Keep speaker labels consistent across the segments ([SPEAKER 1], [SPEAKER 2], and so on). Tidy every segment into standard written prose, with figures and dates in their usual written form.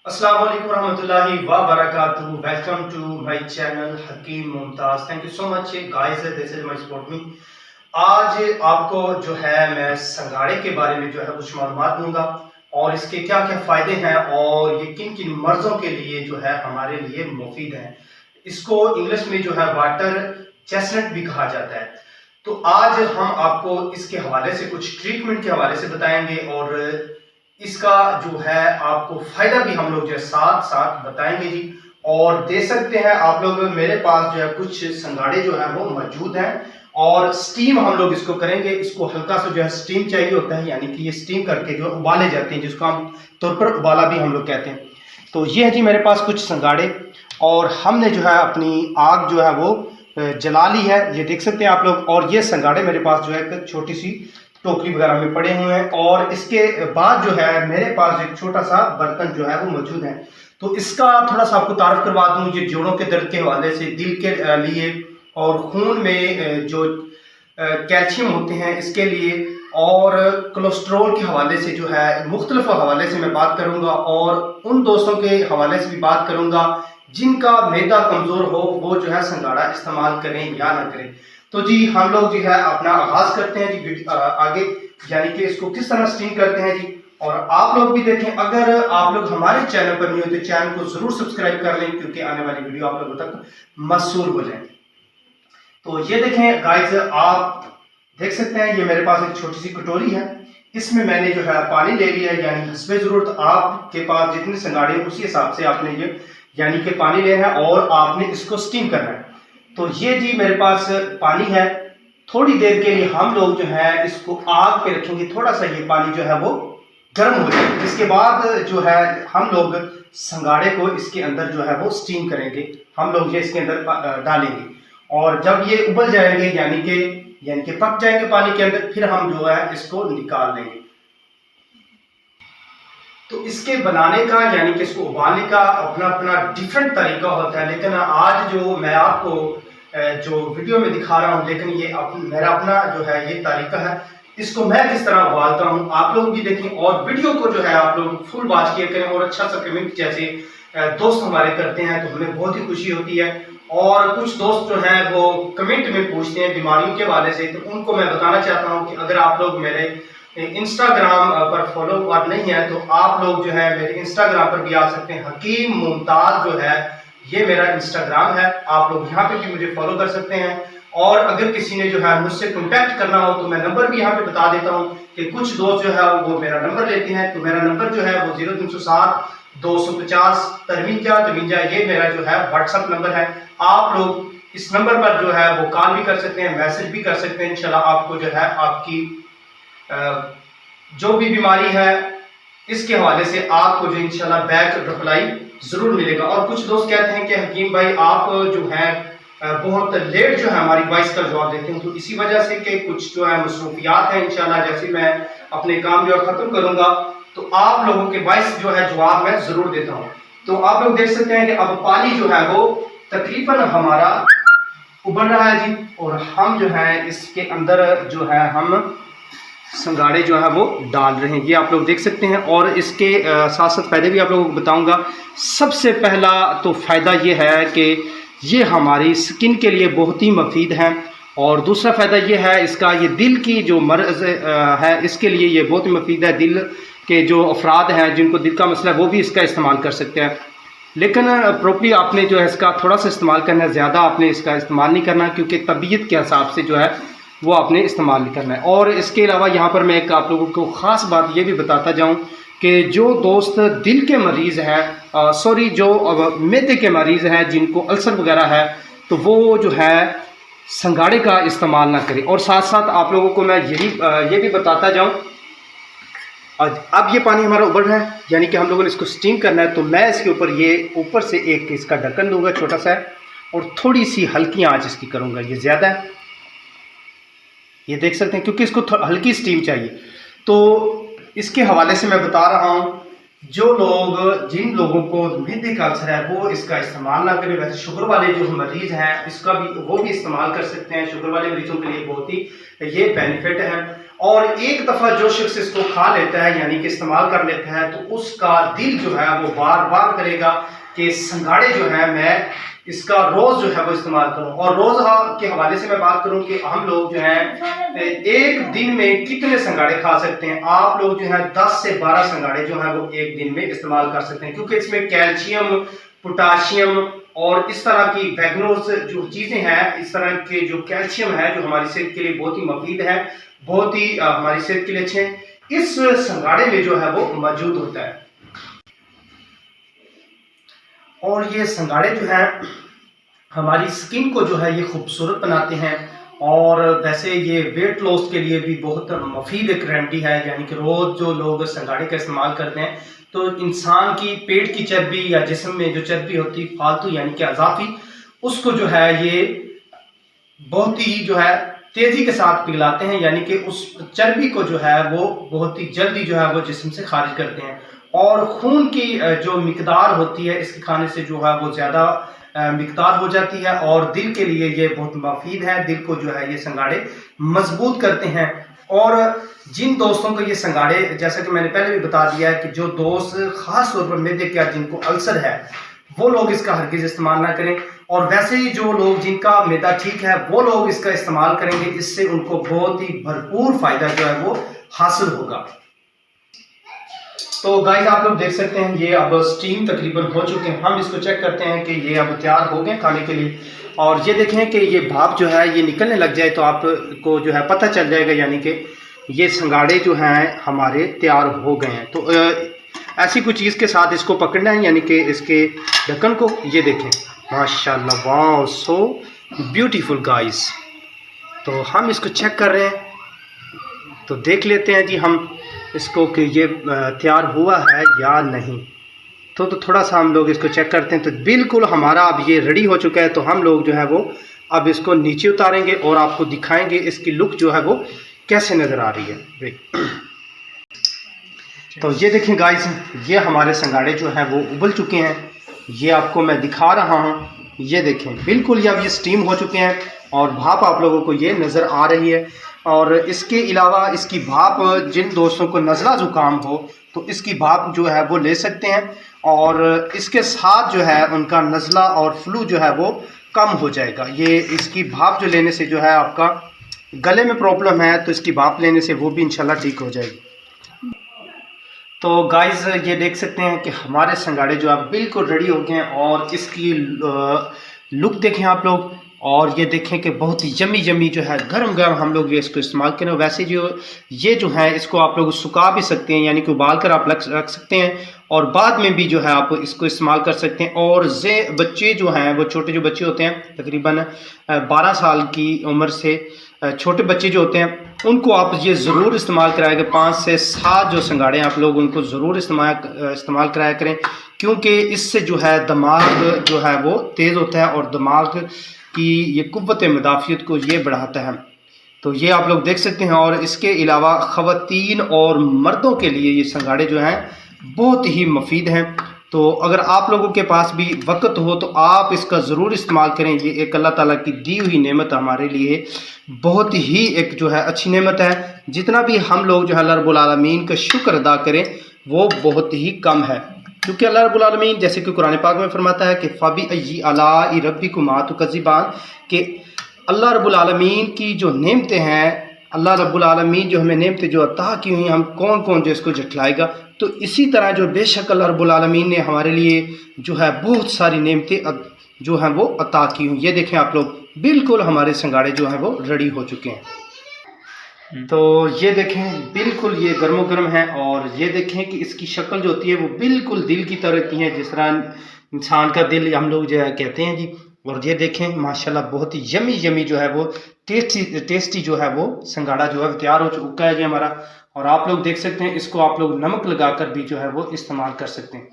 [SPEAKER 1] अस्सलाम वालेकुम रहमतुल्लाहि व बरकातुहू। Welcome to my channel Hakim Mumtaz. Thank you so much guys, this is my support me. आज आपको जो है मैं संगाड़े के बारे में जो है कुछ मालूमात दूंगा और इसके क्या क्या फ़ायदे हैं और ये किन किन मर्ज़ों के लिए जो है हमारे लिए मुफीद है। इसको इंग्लिश में जो है वाटर चेस्टनट भी कहा जाता है। तो आज हम आपको इसके हवाले से कुछ ट्रीटमेंट के हवाले से बताएंगे और इसका जो है आपको फायदा भी हम लोग जो है साथ साथ बताएंगे जी। और दे सकते हैं आप लोग, मेरे पास जो है कुछ संगाड़े जो है वो मौजूद हैं और स्टीम हम लोग इसको करेंगे। इसको हल्का सा जो है स्टीम चाहिए होता है, यानी कि ये स्टीम करके जो उबाले जाते हैं, जिसको हम तौर पर उबाला भी हम लोग कहते हैं। तो ये है जी मेरे पास कुछ संगाड़े और हमने जो है अपनी आग जो है वो जला ली है, ये देख सकते हैं आप लोग। और ये संगाड़े मेरे पास जो है एक छोटी सी टोकरी वगैरह में पड़े हुए हैं और इसके बाद जो है मेरे पास एक छोटा सा बर्तन जो है वो मौजूद है। तो इसका थोड़ा सा आपको तारुफ करवा दूं। ये जोड़ों के दर्द के हवाले से, दिल के लिए और खून में जो कैल्शियम होते हैं इसके लिए और कोलेस्ट्रोल के हवाले से जो है मुख्तलिफ हवाले से मैं बात करूंगा और उन दोस्तों के हवाले से भी बात करूंगा जिनका मैदा कमज़ोर हो, वो जो है संगाड़ा इस्तेमाल करें या ना करें। तो जी हम लोग जो है अपना आगाज करते हैं जी आगे, यानी कि इसको किस तरह स्टीम करते हैं जी। और आप लोग भी देखें, अगर आप लोग हमारे चैनल पर नहीं हो तो चैनल को जरूर सब्सक्राइब कर लें, क्योंकि आने वाली वीडियो आप लोगों तक मसूल हो जाएगी। तो ये देखें गाइस, आप देख सकते हैं ये मेरे पास एक छोटी सी कटोरी है। इसमें मैंने जो है पानी ले लिया है, यानी हस्बे जरूरत आपके पास जितने संगाड़े उसी हिसाब से आपने ये यानी कि पानी लेना है और आपने इसको स्टीम करना है। तो ये जी मेरे पास पानी है। थोड़ी देर के लिए हम लोग जो है इसको आग पे रखेंगे, थोड़ा सा ये पानी जो है वो गर्म हो जाए। इसके बाद जो है हम लोग संगाड़े को इसके अंदर जो है वो स्टीम करेंगे, हम लोग ये इसके अंदर डालेंगे और जब ये उबल जाएंगे यानी कि पक जाएंगे पानी के अंदर, फिर हम जो है इसको निकाल लेंगे। तो इसके बनाने का यानी कि इसको उबालने का अपना अपना डिफरेंट तरीका होता है, लेकिन आज जो मैं आपको जो वीडियो में दिखा रहा हूँ, लेकिन ये मेरा अपना जो है ये तरीका है। इसको मैं किस तरह उबालता हूँ आप लोग भी देखें और वीडियो को जो है आप लोग फुल वॉच किया करें और अच्छा सा कमेंट जैसे दोस्त हमारे करते हैं तो हमें बहुत ही खुशी होती है। और कुछ दोस्त जो हैं वो कमेंट में पूछते हैं बीमारियों के हवाले से, तो उनको मैं बताना चाहता हूँ कि अगर आप लोग मेरे इंस्टाग्राम पर फॉलोअर नहीं है तो आप लोग जो है मेरे इंस्टाग्राम पर भी आ सकते हैं। हकीम मुमताज जो है ये मेरा इंस्टाग्राम है, आप लोग यहाँ पे भी मुझे फॉलो कर सकते हैं। और अगर किसी ने जो है मुझसे कॉन्टैक्ट करना हो तो मैं नंबर भी यहाँ पे बता देता हूँ कि कुछ दोस्त जो है वो मेरा नंबर लेते हैं। तो मेरा नंबर जो है वो 0307 250 53 ये मेरा जो है व्हाट्सएप नंबर है। आप लोग इस नंबर पर जो है वो कॉल भी कर सकते हैं, मैसेज भी कर सकते हैं। इंशाल्लाह आपको जो है आपकी जो भी बीमारी है इसके हवाले से आपको जो इंशाल्लाह बैक रिप्लाई जरूर मिलेगा। और कुछ दोस्त कहते हैं कि हकीम भाई आप जो है बहुत लेट जो है हमारी वॉइस का जवाब देते हैं, तो इसी वजह से कि कुछ जो है मसरूफियात है। इंशाल्लाह जैसे मैं अपने काम जो है खत्म करूंगा तो आप लोगों के वॉइस जो है जवाब मैं जरूर देता हूँ। तो आप लोग देख सकते हैं कि अब पानी जो है वो तकरीबन हमारा उबल रहा है जी और हम जो है इसके अंदर जो है हम संगाड़े जो है वो डाल रहे हैं, ये आप लोग देख सकते हैं। और इसके साथ साथ फ़ायदे भी आप लोगों को बताऊंगा। सबसे पहला तो फ़ायदा ये है कि ये हमारी स्किन के लिए बहुत ही मुफीद है और दूसरा फ़ायदा ये है इसका, ये दिल की जो मर्ज़ है इसके लिए ये बहुत ही मुफीद है। दिल के जो अफराद हैं जिनको दिल का मसला है वो भी इसका इस्तेमाल कर सकते हैं, लेकिन प्रॉपरली आपने जो है इसका थोड़ा सा इस्तेमाल करना है, ज़्यादा आपने इसका इस्तेमाल नहीं करना क्योंकि तबीयत के हिसाब से जो है वो आपने इस्तेमाल नहीं करना है। और इसके अलावा यहाँ पर मैं एक आप लोगों को ख़ास बात ये भी बताता जाऊँ कि जो दोस्त दिल के मरीज़ हैं जो मैदे के मरीज़ हैं जिनको अल्सर वगैरह है, तो वो जो है संगाड़े का इस्तेमाल ना करें। और साथ साथ आप लोगों को मैं ये भी बताता जाऊँ, अब ये पानी हमारा उबल रहा है यानी कि हम लोगों ने इसको स्टीम करना है। तो मैं इसके ऊपर ये ऊपर से एक इसका ढक्कन दूंगा छोटा सा और थोड़ी सी हल्की आंच इसकी करूंगा, ये ज़्यादा है ये देख सकते हैं क्योंकि इसको हल्की स्टीम चाहिए। तो इसके हवाले से मैं बता रहा हूँ, जिन लोगों को मैदे का अल्सर है वो इसका इस्तेमाल ना करें। वैसे शुगर वाले जो मरीज़ हैं इसका भी वो भी इस्तेमाल कर सकते हैं, शुगर वाले मरीजों के लिए बहुत ही ये बेनिफिट है। और एक दफ़ा जो शख्स इसको खा लेता है यानी कि इस्तेमाल कर लेता है तो उसका दिल जो है वो बार बार करेगा कि संगाड़े जो है मैं इसका रोज़ जो है वो इस्तेमाल करूं। और रोज़ के हवाले से मैं बात करूं कि हम लोग जो है एक दिन में कितने संगाड़े खा सकते हैं। आप लोग जो है 10 से 12 संगाड़े जो है वो एक दिन में इस्तेमाल कर सकते हैं, क्योंकि इसमें कैल्शियम, पोटाशियम और इस तरह की वैगनोस जो चीज़ें हैं, इस तरह के जो कैल्शियम है जो हमारी सेहत के लिए बहुत ही मुफीद है, बहुत ही हमारी सेहत के लिए अच्छे हैं, इस संगाड़े में जो है वो मौजूद होता है। और ये संगाड़े जो है हमारी स्किन को जो है ये खूबसूरत बनाते हैं। और वैसे ये वेट लॉस के लिए भी बहुत मुफीद एक रेमेडी है, यानी कि रोज़ जो लोग संगाड़े का इस्तेमाल करते हैं तो इंसान की पेट की चर्बी या जिस्म में जो चर्बी होती है फालतू यानी कि अजाफी, उसको जो है ये बहुत ही जो है तेज़ी के साथ पिघलाते हैं, यानी कि उस चर्बी को जो है वो बहुत ही जल्दी जो है वो जिस्म से खारिज करते हैं। और खून की जो मिकदार होती है इसके खाने से जो है वो ज़्यादा मिकदार हो जाती है और दिल के लिए ये बहुत मुफीद है। दिल को जो है ये संगाड़े मजबूत करते हैं। और जिन दोस्तों को ये संगाड़े, जैसा कि मैंने पहले भी बता दिया है कि जो दोस्त ख़ास तौर पर मैदे का जिनको अल्सर है वो लोग इसका हरगिज़ इस्तेमाल ना करें। और वैसे ही जो लोग जिनका मैदा ठीक है वो लोग इसका इस्तेमाल करेंगे, इससे उनको बहुत ही भरपूर फ़ायदा जो है वो हासिल होगा। तो गाइस आप लोग देख सकते हैं ये अब स्टीम तकरीबन हो चुके हैं। हम इसको चेक करते हैं कि ये अब तैयार हो गए खाने के लिए। और ये देखें कि ये भाप जो है ये निकलने लग जाए तो आपको जो है पता चल जाएगा, यानी कि ये संगाड़े जो हैं हमारे तैयार हो गए हैं। तो ऐसी कुछ चीज़ के साथ इसको पकड़ना है, यानी कि इसके ढक्कन को। ये देखें माशाल्लाह, वाह सो ब्यूटीफुल गाइस। तो हम इसको चेक कर रहे हैं, तो देख लेते हैं जी हम इसको कि ये तैयार हुआ है या नहीं। तो थोड़ा सा हम लोग इसको चेक करते हैं। तो बिल्कुल हमारा अब ये रेडी हो चुका है। तो हम लोग जो है वो अब इसको नीचे उतारेंगे और आपको दिखाएंगे इसकी लुक जो है वो कैसे नज़र आ रही है। तो ये देखें गाइस, ये हमारे संगाड़े जो हैं वो उबल चुके हैं। ये आपको मैं दिखा रहा हूँ, ये देखें बिल्कुल ये अब ये स्टीम हो चुके हैं और भाप आप लोगों को ये नज़र आ रही है। और इसके अलावा इसकी भाप जिन दोस्तों को नज़ला ज़ुकाम हो तो इसकी भाप जो है वो ले सकते हैं, और इसके साथ जो है उनका नज़ला और फ्लू जो है वो कम हो जाएगा। ये इसकी भाप जो लेने से जो है आपका गले में प्रॉब्लम है तो इसकी भाप लेने से वो भी इंशाल्लाह ठीक हो जाएगी। तो गाइस ये देख सकते हैं कि हमारे संगाड़े जो है बिल्कुल रेडी हो गए हैं। और इसकी लुक देखें आप लोग, और ये देखें कि बहुत ही यमी यमी जो है गरम गरम हम लोग ये इसको इस्तेमाल करें। वैसे ये जो है इसको आप लोग सुखा भी सकते हैं, यानी कि उबाल कर आप रख सकते हैं और बाद में भी जो है आप इसको इस्तेमाल कर सकते हैं। और बच्चे जो हैं वो छोटे जो बच्चे होते हैं तकरीबन 12 साल की उम्र से छोटे बच्चे जो होते हैं उनको आप ये ज़रूर इस्तेमाल कराएंगे। 5 से 7 जो संगाड़े आप लोग उनको ज़रूर इस्तेमाल कराया करें, क्योंकि इससे जो है दिमाग जो है वो तेज़ होता है और दिमाग की ये कुव्वत मुदाफ़ियत को ये बढ़ाता है। तो ये आप लोग देख सकते हैं। और इसके अलावा ख़वातीन और मर्दों के लिए ये संगाड़े जो हैं बहुत ही मुफीद हैं। तो अगर आप लोगों के पास भी वक्त हो तो आप इसका ज़रूर इस्तेमाल करें। ये एक अल्लाह ताला की दी हुई नेमत हमारे लिए बहुत ही एक जो है अच्छी नेमत है। जितना भी हम लोग जो है अल्लाह रब्बुल आलमीन का शुक्र अदा करें वो बहुत ही कम है, क्योंकि अल्लाह रब्बुल आलमीन जैसे कि कुरान पाक में फरमाता है कि फ़बी अय्यी आलाई रब्बिकुमा तुकज़्ज़िबान, कि अल्लाह रब्बुल आलमीन की जो नेमतें हैं, अल्लाह रब्बुल आलमीन जो हमें नेमतें जो अता की हुई हम कौन कौन जो इसको झटलाएगा। तो इसी तरह जो बेशक अल्लाह रब्बुल आलमीन ने हमारे लिए जो है बहुत सारी नेमतें जो हैं वो अता की हुई। ये देखें आप लोग बिल्कुल हमारे संगाड़े जो हैं वो रेडी हो चुके हैं। तो ये देखें बिल्कुल ये गर्मो गर्म है। और ये देखें कि इसकी शक्ल जो होती है वो बिल्कुल दिल की तरह होती है, जिस तरह इंसान का दिल हम लोग जो है कहते हैं जी। और ये देखें माशाल्लाह बहुत ही यमी यमी जो है वो टेस्टी जो है वो संगाड़ा जो है तैयार हो चुका है जी हमारा। और आप लोग देख सकते हैं इसको आप लोग नमक लगाकर भी जो है वो इस्तेमाल कर सकते हैं।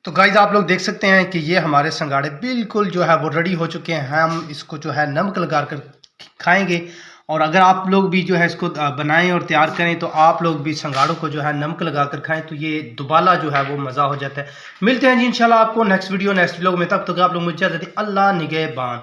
[SPEAKER 1] तो गाइस आप लोग देख सकते हैं कि ये हमारे संगाड़े बिल्कुल जो है वो रेडी हो चुके हैं। हम इसको जो है नमक लगा कर खाएंगे। और अगर आप लोग भी जो है इसको बनाएं और तैयार करें तो आप लोग भी संगाड़ों को जो है नमक लगा कर खाएं तो ये दुबाला जो है वो मज़ा हो जाता है। मिलते हैं जी इंशाल्लाह आपको नेक्स्ट वीडियो नेक्स्ट व्लॉग में। तब तक आप लोग मुझे अल्लाह निगहबान।